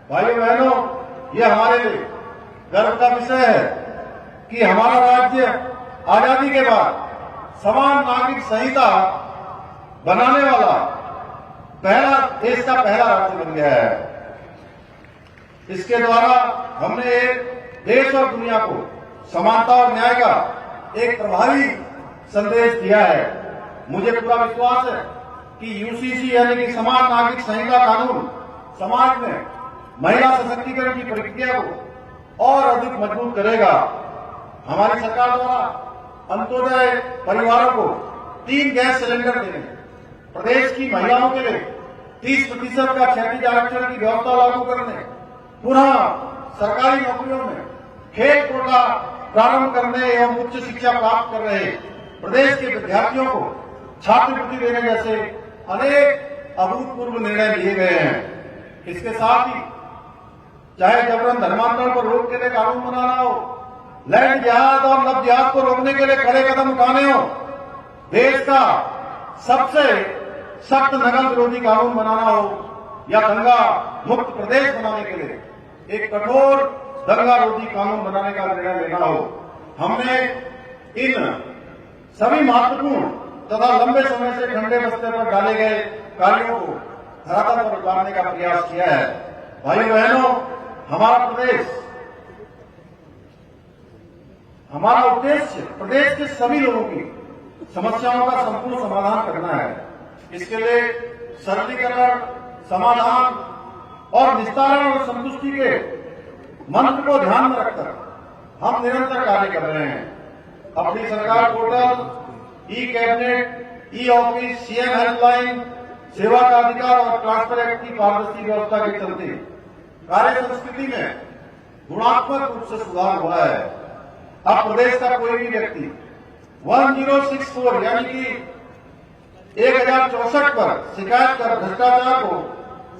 भाइयों बहनों, ये हमारे लिए गर्व का विषय है कि हमारा राज्य आजादी के बाद समान नागरिक संहिता बनाने वाला देश का पहला राज्य बन गया है। इसके द्वारा हमने एक देश और दुनिया को समानता और न्याय का एक प्रभावी संदेश दिया है। मुझे पूरा विश्वास है कि यूसीसी यानी कि समान नागरिक संहिता कानून समाज में महिला सशक्तिकरण की प्रक्रिया को और अधिक मजबूत करेगा। हमारी सरकार द्वारा अंत्योदय परिवारों को 3 गैस सिलेंडर देने, प्रदेश की महिलाओं के लिए 30% का क्षैतिज आरक्षण की व्यवस्था लागू करने, पुनः सरकारी नौकरियों में खेल कोटा प्रारंभ करने एवं उच्च शिक्षा प्राप्त कर रहे प्रदेश के विद्यार्थियों को छात्रवृत्ति देने जैसे अनेक अभूतपूर्व निर्णय लिए गए हैं। इसके साथ ही चाहे जबरन धर्मांतरण पर रोक के लिए कानून बनाना हो, लैंड जिहाद और लव जिहाद को रोकने के लिए कड़े कदम उठाने हो, देश का सबसे सख्त नकल विरोधी कानून बनाना हो या दंगा मुक्त प्रदेश बनाने के लिए एक कठोर दंगा रोधी कानून बनाने का निर्णय लेना हो, हमने इन सभी महत्वपूर्ण तथा लंबे समय से ठंडे बस्ते पर डाले गए कार्यों को धरातल पर उतारने का प्रयास किया है। भाइयों बहनों, हमारा उद्देश्य प्रदेश के सभी लोगों की समस्याओं का संपूर्ण समाधान करना है। इसके लिए सरलीकरण, समाधान और निस्तारण और संतुष्टि के मंत्र को ध्यान में रखकर हम निरंतर कार्य कर रहे हैं। अपनी सरकार portal, e cabinet, e office, CM helpline, सेवा का अधिकार और ट्रांसफर एक्ट की पारदर्शी व्यवस्था के चलते कार्य संस्कृति में गुणात्मक रूप से सुधार हुआ है। अब प्रदेश का कोई भी व्यक्ति 1064 यानी कि 1064 पर शिकायत कर भ्रष्टाचार को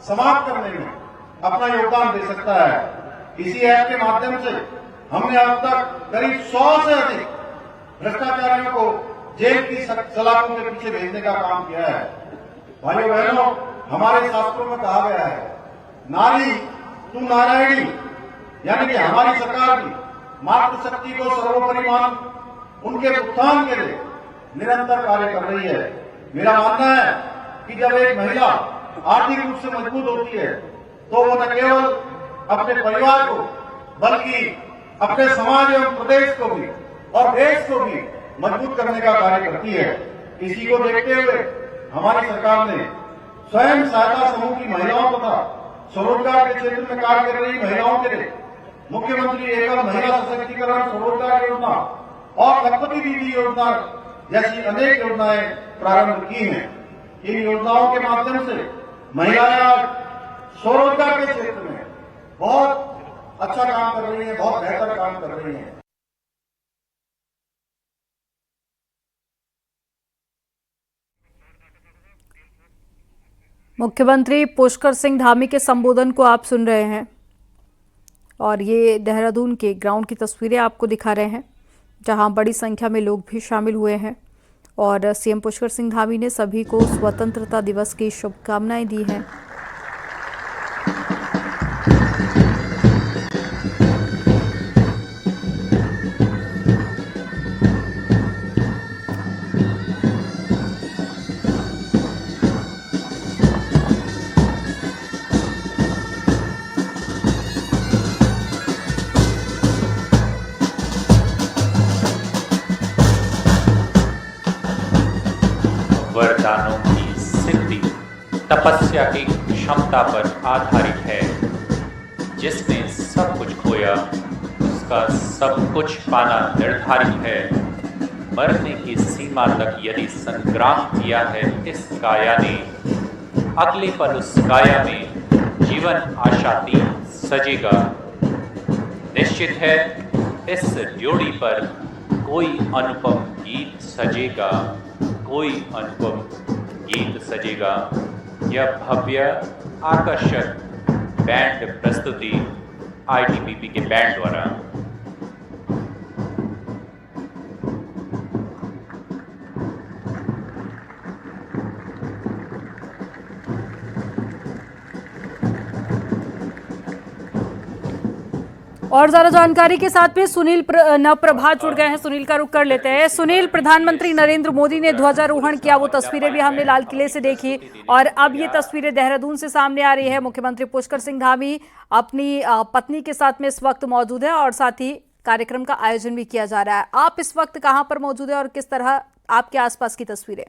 समाप्त करने में अपना योगदान दे सकता है। इसी ऐप के माध्यम से हमने अब तक करीब 100 से अधिक भ्रष्टाचारियों को जेल की सलाखों के पीछे भेजने का काम किया है। भाइयों बहनों, हमारे शास्त्रों में कहा गया है, नारी तू नारायणी, यानी कि हमारी सरकार भी मातृशक्ति को सर्वोपरि मान उनके उत्थान के लिए निरंतर कार्य कर रही है। मेरा मानना है कि जब एक महिला आर्थिक रूप से मजबूत होती है तो वो न केवल अपने परिवार को बल्कि अपने समाज एवं प्रदेश को भी और देश को भी मजबूत करने का कार्य करती है। इसी को देखते हुए हमारी सरकार ने स्वयं सहायता समूह की महिलाओं तथा स्वरोजगार के क्षेत्र में कार्य कर रही महिलाओं के लिए मुख्यमंत्री एकल महिला सशक्तिकरण स्वरोजगार योजना और लखपति दीदी योजना जैसी अनेक योजनाएं प्रारंभ की हैं। इन योजनाओं के माध्यम से महिलाएं स्वरोजगार के क्षेत्र में बहुत अच्छा काम कर रही हैं, बहुत बेहतर काम कर रही हैं। मुख्यमंत्री पुष्कर सिंह धामी के संबोधन को आप सुन रहे हैं और ये देहरादून के ग्राउंड की तस्वीरें आपको दिखा रहे हैं, जहां बड़ी संख्या में लोग भी शामिल हुए हैं और सीएम पुष्कर सिंह धामी ने सभी को स्वतंत्रता दिवस की शुभकामनाएं दी हैं। वरदानों की सिद्धि तपस्या की क्षमता पर आधारित है। जिसने सब कुछ खोया उसका सब कुछ पाना निर्धारित है। मरने की सीमा तक यदि संग्राम किया है इस काया ने, अगले पल उस काया में जीवन आशातीत सजेगा। निश्चित है इस ड्योढ़ी पर कोई अनुपम गीत सजेगा, कोई अनुपम गीत सजेगा। यह भव्य आकर्षक बैंड प्रस्तुति आईटीबीपी के बैंड द्वारा। और ज्यादा जानकारी के साथ में सुनील नवप्रभा जुड़ गए हैं। सुनील का रुख कर लेते हैं। सुनील, प्रधानमंत्री नरेंद्र मोदी ने ध्वजारोहण किया, वो तस्वीरें भी हमने लाल किले से देखी और अब ये तस्वीरें देहरादून से सामने आ रही है। मुख्यमंत्री पुष्कर सिंह धामी अपनी पत्नी के साथ में इस वक्त मौजूद है और साथ ही कार्यक्रम का आयोजन भी किया जा रहा है। आप इस वक्त कहाँ पर मौजूद है और किस तरह आपके आसपास की तस्वीरें?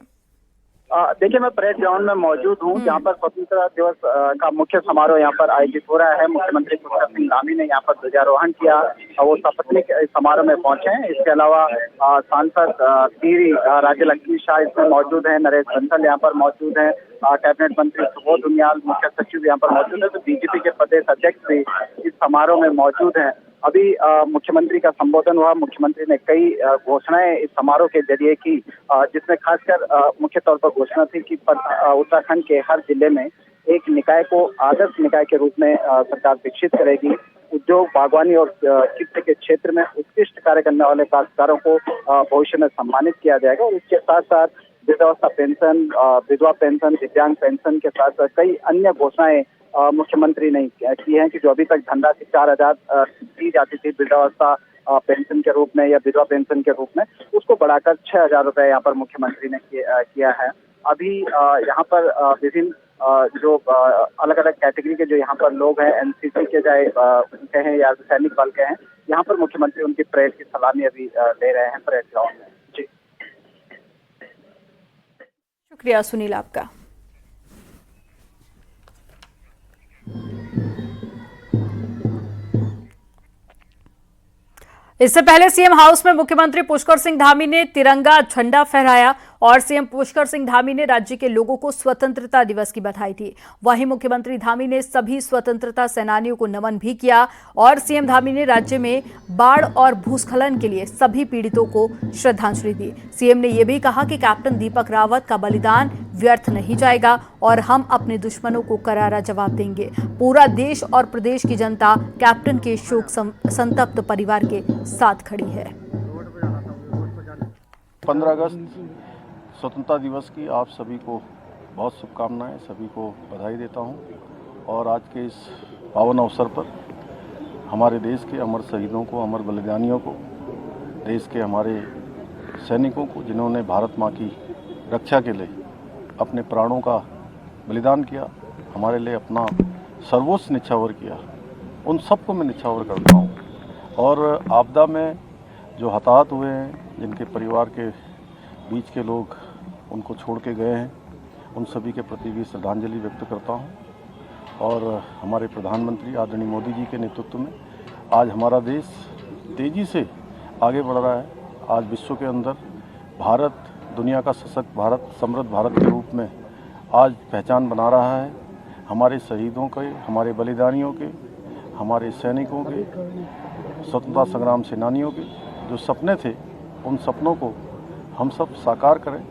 देखिए, मैं परेड ग्राउंड में मौजूद हूँ जहाँ पर स्वतंत्रता दिवस का मुख्य समारोह यहाँ पर आयोजित हो रहा है। मुख्यमंत्री पुष्कर सिंह धामी ने यहाँ पर ध्वजारोहण किया और वो सपत्नीक समारोह में पहुंचे हैं। इसके अलावा सांसद टीवी राज्य लक्ष्मी शाह इसमें मौजूद है, नरेश बंसल यहाँ पर मौजूद है, कैबिनेट मंत्री सुबोध उनियाल, मुख्य सचिव यहाँ पर मौजूद है, तो बीजेपी के प्रदेश अध्यक्ष भी इस समारोह में मौजूद है। अभी मुख्यमंत्री का संबोधन हुआ। मुख्यमंत्री ने कई घोषणाएं इस समारोह के जरिए की, जिसमें खासकर मुख्य तौर पर घोषणा थी कि उत्तराखंड के हर जिले में एक निकाय को आदर्श निकाय के रूप में सरकार विकसित करेगी। उद्योग, बागवानी और कृषि के क्षेत्र में उत्कृष्ट कार्य करने वाले काश्तकारों को भविष्य में सम्मानित किया जाएगा और इसके साथ साथ वृद्धावस्था पेंशन, विधवा पेंशन, दिव्यांग पेंशन के साथ कई अन्य घोषणाएं मुख्यमंत्री ने की हैं कि जो अभी तक धनराशि 4,000 दी जाती थी वृद्धावस्था पेंशन के रूप में या विधवा पेंशन के रूप में, उसको बढ़ाकर 6,000 रुपए यहाँ पर मुख्यमंत्री ने किया है। अभी यहाँ पर विभिन्न जो अलग अलग कैटेगरी के जो यहाँ पर लोग हैं, एनसीसी के चाहे कहें या सैनिक बल के हैं, यहाँ पर मुख्यमंत्री उनकी परेड की सलामी अभी ले रहे हैं परेड ग्राउंड में। जी, शुक्रिया सुनील आपका। इससे पहले सीएम हाउस में मुख्यमंत्री पुष्कर सिंह धामी ने तिरंगा झंडा फहराया और सीएम पुष्कर सिंह धामी ने राज्य के लोगों को स्वतंत्रता दिवस की बधाई दी। वहीं मुख्यमंत्री धामी ने सभी स्वतंत्रता सेनानियों को नमन भी किया और सीएम धामी ने राज्य में बाढ़ और भूस्खलन के लिए सभी पीड़ितों को श्रद्धांजलि दी। सीएम ने यह भी कहा कि कैप्टन दीपक रावत का बलिदान व्यर्थ नहीं जाएगा और हम अपने दुश्मनों को करारा जवाब देंगे। पूरा देश और प्रदेश की जनता कैप्टन के शोक संतप्त परिवार के साथ खड़ी है। 15 अगस्त स्वतंत्रता दिवस की आप सभी को बहुत शुभकामनाएं, सभी को बधाई देता हूं और आज के इस पावन अवसर पर हमारे देश के अमर शहीदों को, अमर बलिदानियों को, देश के हमारे सैनिकों को जिन्होंने भारत माँ की रक्षा के लिए अपने प्राणों का बलिदान किया, हमारे लिए अपना सर्वोच्च निछावर किया, उन सबको मैं निछावर करता हूँ। और आपदा में जो हताहत हुए हैं, जिनके परिवार के बीच के लोग उनको छोड़ के गए हैं, उन सभी के प्रति भी श्रद्धांजलि व्यक्त करता हूं। और हमारे प्रधानमंत्री आदरणीय मोदी जी के नेतृत्व में आज हमारा देश तेज़ी से आगे बढ़ रहा है। आज विश्व के अंदर भारत दुनिया का सशक्त भारत, समृद्ध भारत के रूप में आज पहचान बना रहा है। हमारे शहीदों के, हमारे बलिदानियों के, हमारे सैनिकों के, स्वतंत्रता संग्राम सेनानियों के जो सपने थे, उन सपनों को हम सब साकार करें।